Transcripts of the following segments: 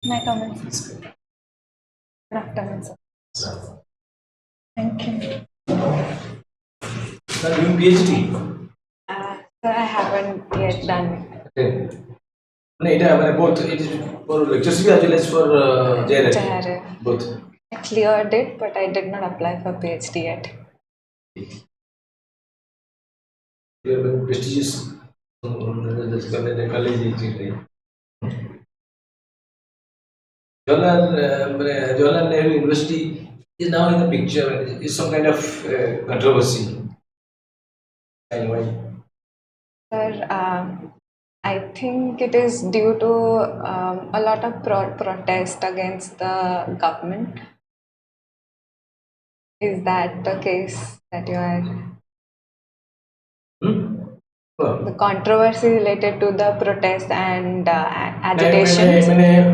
My comments. Good afternoon, sir. Thank you. Sir, doing PhD? Sir, I haven't yet done it. Okay. Both it is for lectureship as well as for JRF. JRF. Both. I cleared it, but I did not apply for PhD yet. You are very prestigious college. Jawaharlal Nehru University is now in the picture. It's some kind of controversy. Why? Sir, I think it is due to a lot of protest against the government. Is that the case that you are? The controversy related to the protest and agitation.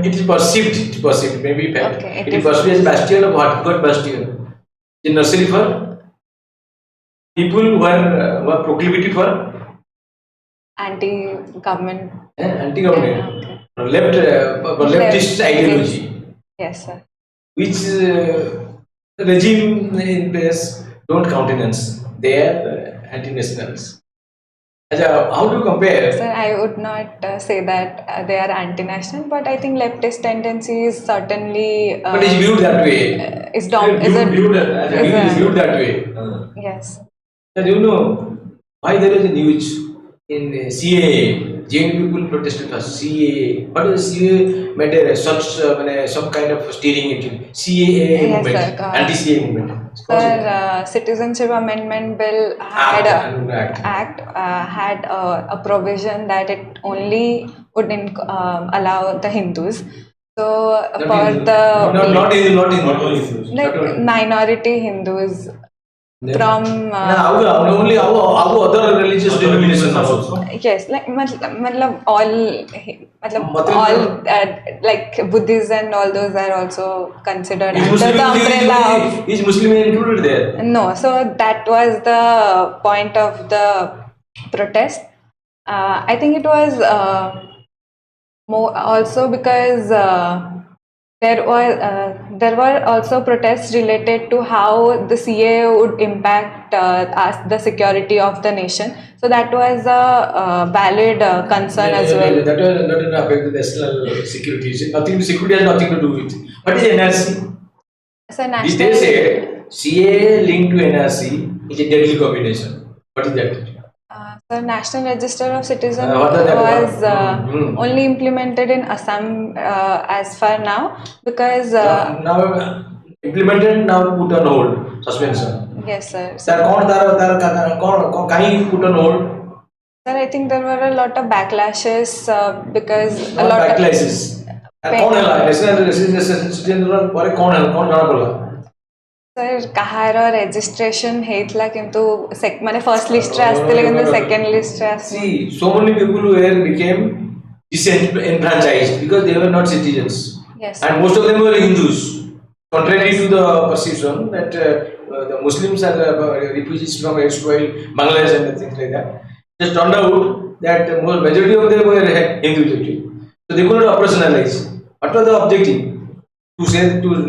It is perceived. It is perceived. Maybe okay, it is perceived as bastion of what? What bastion? In nursery for people who were proclivity for anti-government. Anti-government. Leftist ideology. Yes, sir. Which regime in place don't countenance. They are anti-nationals. How do you compare? Sir, I would not say that they are anti-national, but I think leftist tendency is certainly. But it's viewed that way. Is viewed that way. Yes. Do you know why there is a news in CAA? Jain people protested for CAA. What is CAA made such some kind of steering actually? CAA movement, anti-CAA movement. Sir, Citizenship Amendment Bill had had a provision that it only would allow the Hindus. So for the not Hindus, like minority Hindus from only other religious denominations also. Yes, like all like Buddhists and all those are also considered under the umbrella of. Is Muslim included there? No, so that was the point of the protest. I think it was more also because there were also protests related to how the CAA would impact the security of the nation. So that was a valid concern as well. That will not affect the national security. Security has nothing to do with it. What is NRC? So national. They say CAA linked to NRC is a deadly combination. What is that? The National Register of Citizens was only implemented in Assam as far now because now implemented, now put on hold, suspension. Yes, sir. Sir, put on hold? Sir, I think there were a lot of backlashes because a lot backlashes. Sir, kaହାର registration ହେଇଥିଲା କିନ୍ତୁ ମାନେ first list ରେ ଆସିଥିଲେ କିନ୍ତୁ second list ରେ ଆସିଥିଲେ. See, so many people who became disenfranchised because they were not citizens. Yes. And most of them were Hindus. Contrary to the perception that the Muslims are refugees from erstwhile Bangladesh and things like that. Just turned out that the majority of them were Hindus actually. So they could not operationalize. What was the objective? To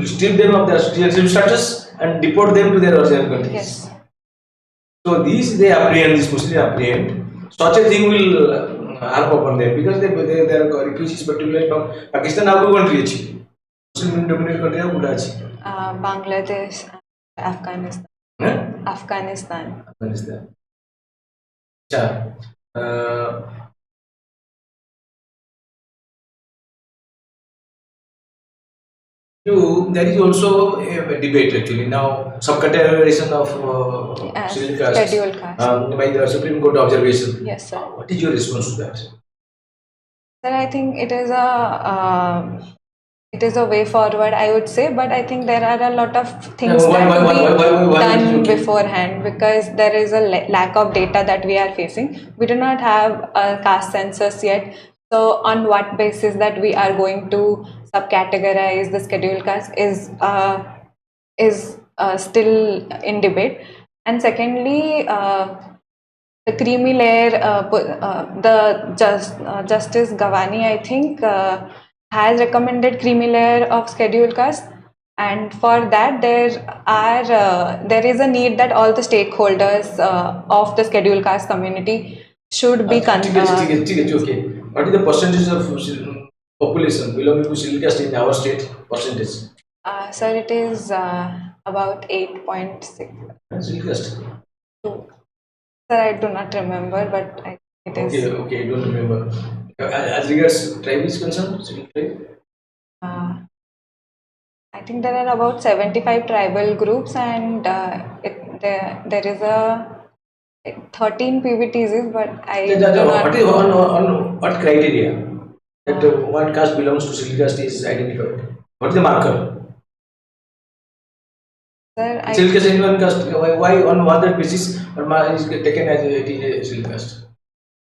strip them of their citizenship status and deport them to their original countries. Yes. So these Muslims apprehend. Such a thing will harp upon them because they are refugees, particularly from Pakistan. How country actually? Muslim dominated country how good Bangladesh, Afghanistan. Afghanistan. Afghanistan. There is also a debate actually now, subcategorization of scheduled caste by the Supreme Court observation. Yes, sir. What is your response to that? Sir, I think it is a way forward, I would say, but I think there are a lot of things that we done beforehand because there is a lack of data that we are facing. We do not have a caste census yet. So on what basis that we are going to subcategorize the scheduled caste is still in debate. And secondly, the creamy layer, the Justice Gavani, I think, has recommended creamy layer of scheduled caste, and for that there is a need that all the stakeholders of the scheduled caste community should be Okay. What is the percentage of population belonging to scheduled caste in our state? Percentage. sir, it is about 8.6. Scheduled caste. Sir, I do not remember, but it is. Okay, I don't remember. As regards tribe is concerned, scheduled tribe. I think there are about 75 tribal groups, and there is a 13 PVTs, but I do not. What is on what criteria that one caste belongs to scheduled caste is identified? What is the marker? Sir, Scheduled caste in one caste. Why on what that basis is taken as it is a scheduled caste?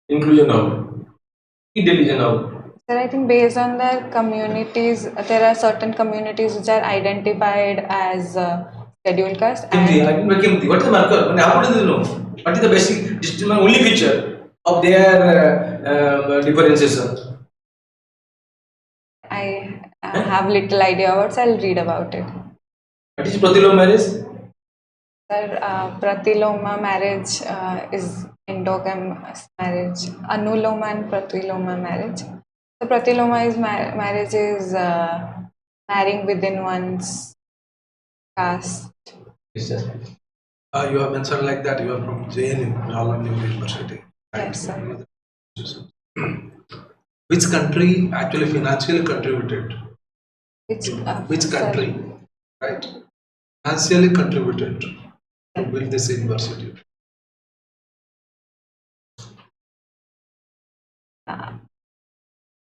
Inclusion now. Intelligence now. Sir, I think based on the communities, there are certain communities which are identified as scheduled caste. What is the marker? How do they know? What is the basic distinction, only feature of their differentiation? I have little idea about, so I'll read about it. What is Pratiloma marriage? Sir, Pratiloma marriage is endogamous marriage. Anuloma and Pratiloma marriage. So Pratiloma is marriage is marrying within one's caste. Yes, sir. You have mentioned like that you are from JNU, Jawaharlal Nehru University. Right? Yes, sir. Which country actually financially contributed? Which country, right? Financially contributed to build this university?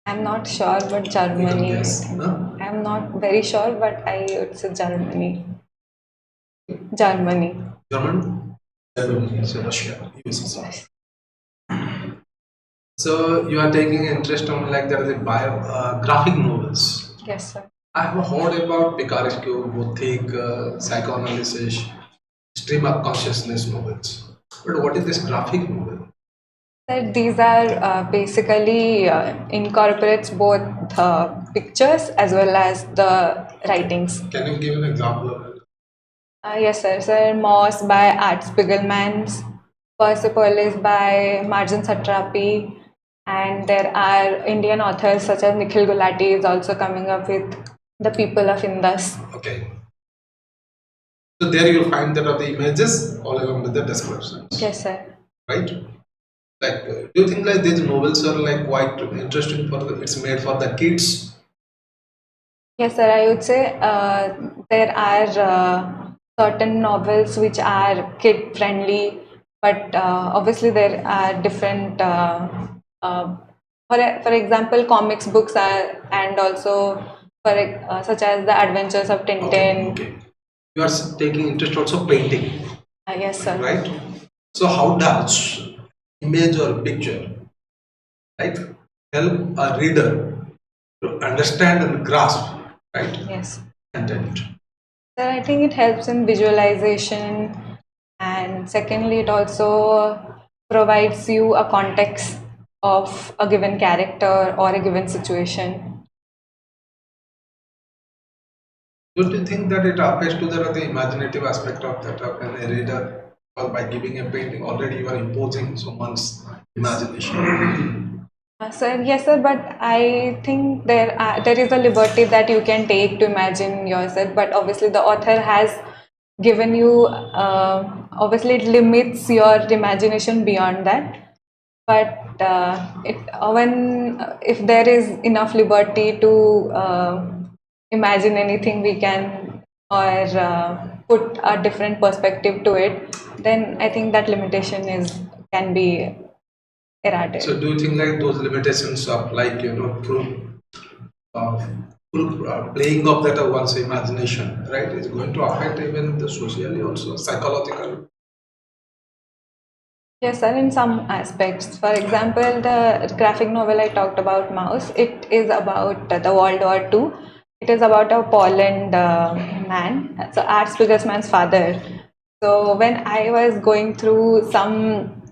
I'm not sure, but Germany. Yes. No? I'm not very sure, but I would say Germany. Germany. German? So Russia, USSR. So you are taking interest on like that the graphic novels. Yes, sir. I have heard about Picarescu, Gothic, psychoanalysis, stream of consciousness novels. But what is this graphic novel? Sir, these are basically incorporates both pictures as well as the writings. Can you give an example of it? Yes, sir. Sir, Moss by Art Spiegelman, Persepolis by Marjan Satrapi, and there are Indian authors such as Nikhil Gulati is also coming up with The People of Indus. Okay. So there you'll find that are the images all along with the descriptions. Yes, sir. Right? Like, do you think like these novels are like quite interesting it's made for the kids? Yes, sir. I would say there are certain novels which are kid friendly, but obviously there are different. For example, comics books are, and also such as the Adventures of Tintin. Okay. You are taking interest also painting. Yes, sir. Right? So how does image or picture, right, help a reader to understand and grasp, right? Yes. Content. Sir, I think it helps in visualization, and secondly, it also provides you a context of a given character or a given situation. Don't you think that it applies to the imaginative aspect of that of a reader? Or by giving a painting, already you are imposing someone's imagination. Sir, yes, sir, but I think there is a liberty that you can take to imagine yourself, but obviously the author has given you, obviously it limits your imagination beyond that, but if there is enough liberty to imagine anything we can, or put a different perspective to it, then I think that limitation can be erratic. So do you think like those limitations of like playing of that one's imagination, right, is going to affect even the socially also psychological? Yes, sir, in some aspects. For example, the graphic novel I talked about, Mouse, it is about the World War II. It is about a Poland man, so Art Spiegelman's father. So when I was going through some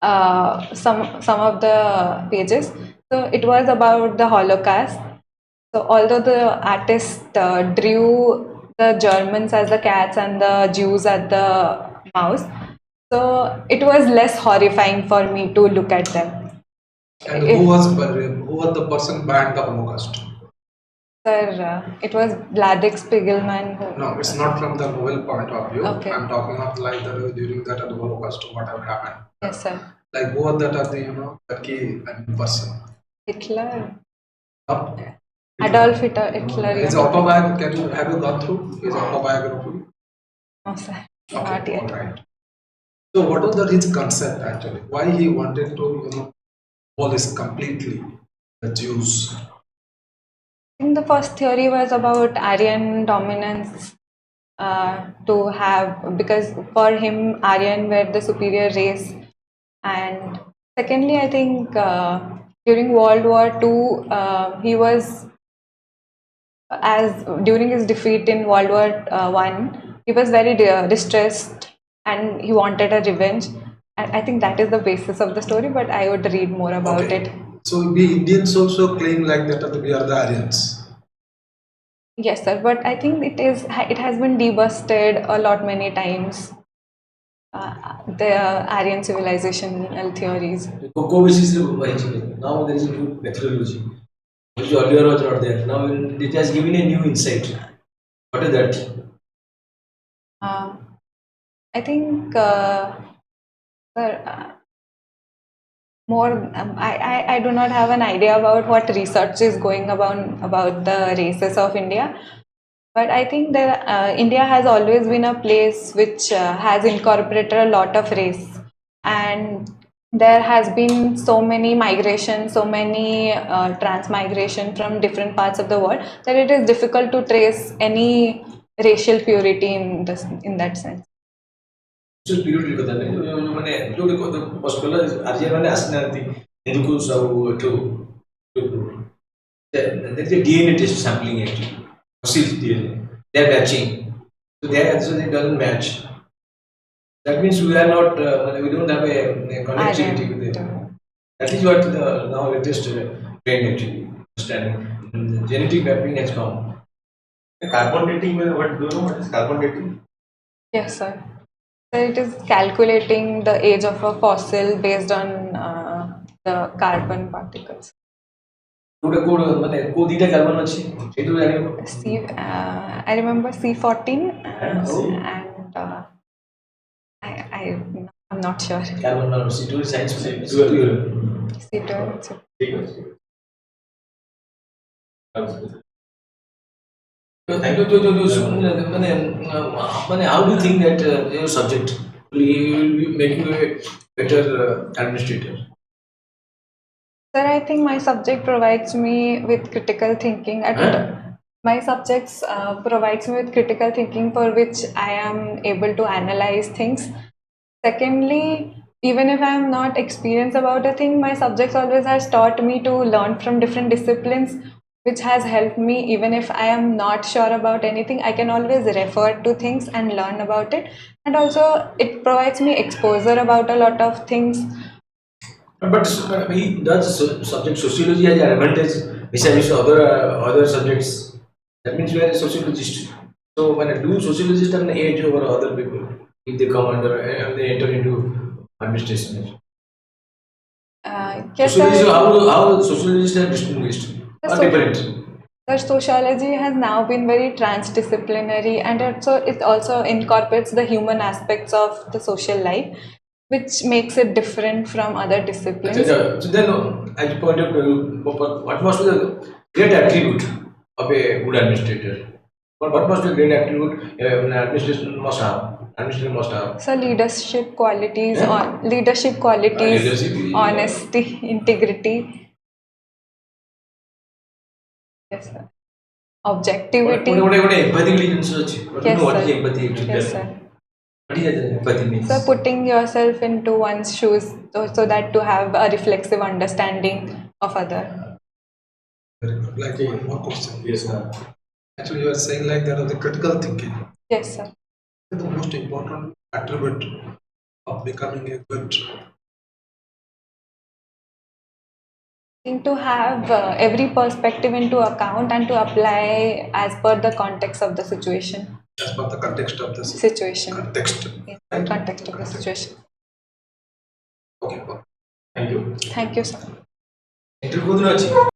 of the pages, so it was about the Holocaust. So although the artist drew the Germans as the cats and the Jews as the mouse, so it was less horrifying for me to look at them. And If, who was the person behind the Holocaust? sir, it was Vladek Spiegelman who. No, it's not from the novel point of view. Okay. I'm talking of like that during that the Holocaust, whatever happened. Yes, sir. Like who are that are the key person? Hitler. Up. Adolf Hitler. His yeah. autobiography, have you gone through his autobiography? No, sir. Okay, Not yet. alright. So what was his concept actually? Why he wanted to abolish completely the Jews? I think the first theory was about Aryan dominance to have, because for him Aryan were the superior race, and secondly I think during World War II he was, as during his defeat in World War One, he was very distressed and he wanted a revenge. And I think that is the basis of the story, but I would read more about it. So we Indians also claim like that we are the Aryans. Yes, sir, but I think it has been debusted a lot many times. The Aryan civilizational theories. Now there is a new methodology, which earlier was not there. Now it has given a new insight. What is that? I think, sir, more. I do not have an idea about what research is going about the races of India. But I think that India has always been a place which has incorporated a lot of race, and there has been so many migration, so many transmigration from different parts of the world that it is difficult to trace any racial purity in that sense. So period କଥା ନାହିଁ ମାନେ ଯୋଉଠି possible ଆର୍ଯ୍ୟ ମାନେ ଆସିନାହାନ୍ତି ହିନ୍ଦୁକୁ ସବୁ ଏଠୁ there is a DNA test sampling actually fossil DNA they are matching so their answer it doesn't match that means we are not we don't have a connectivity with them that is what the now latest trend actually understanding the genetic mapping has come carbon dating what do you know what is carbon dating? Yes, sir. So it is calculating the age of a fossil based on the carbon particles. ମାନେ କୋଉ ଦିଟା carbon ଅଛି ସେଇଠୁ ଜାଣିବ I remember C14 and I'm not sure. Carbon C2 science C12. ठीक ଅଛି Thank you. How do you think that your subject will be making you a better administrator? Sir, I think my subject provides me with critical thinking. My subjects provides me with critical thinking for which I am able to analyze things. Secondly, even if I am not experienced about a thing, my subjects always has taught me to learn from different disciplines, which has helped me. Even if I am not sure about anything, I can always refer to things and learn about it. And also, it provides me exposure about a lot of things. But he does subject sociology as an advantage besides other subjects. That means you are a sociologist. So when I do sociologist and age over other people, if they come under they enter into administration. Yes, Sociology, sir. how sociologists are distinguished or different? The sociology has now been very transdisciplinary, and it also incorporates the human aspects of the social life, which makes it different from other disciplines. So then, as you point out, what must be the great attribute of a good administrator? What must be the great attribute an administration must have? Administrator must have. So leadership qualities, Leadership, honesty, integrity. Yes, sir. Objectivity. Empathy research. What Yes, what is sir. empathy actually? Yes, sir. What is empathy means? So putting yourself into one's shoes so that to have a reflexive understanding of other. Very good. Like one more question. yes sir Actually, you are saying like that of the critical thinking. Yes, sir. The most important attribute of becoming a good To have every perspective into account and to apply as per the context of the situation. As per the context of the Situation. Context. Yes, Right? context of the situation. Okay. Thank you. Thank you, sir. Interview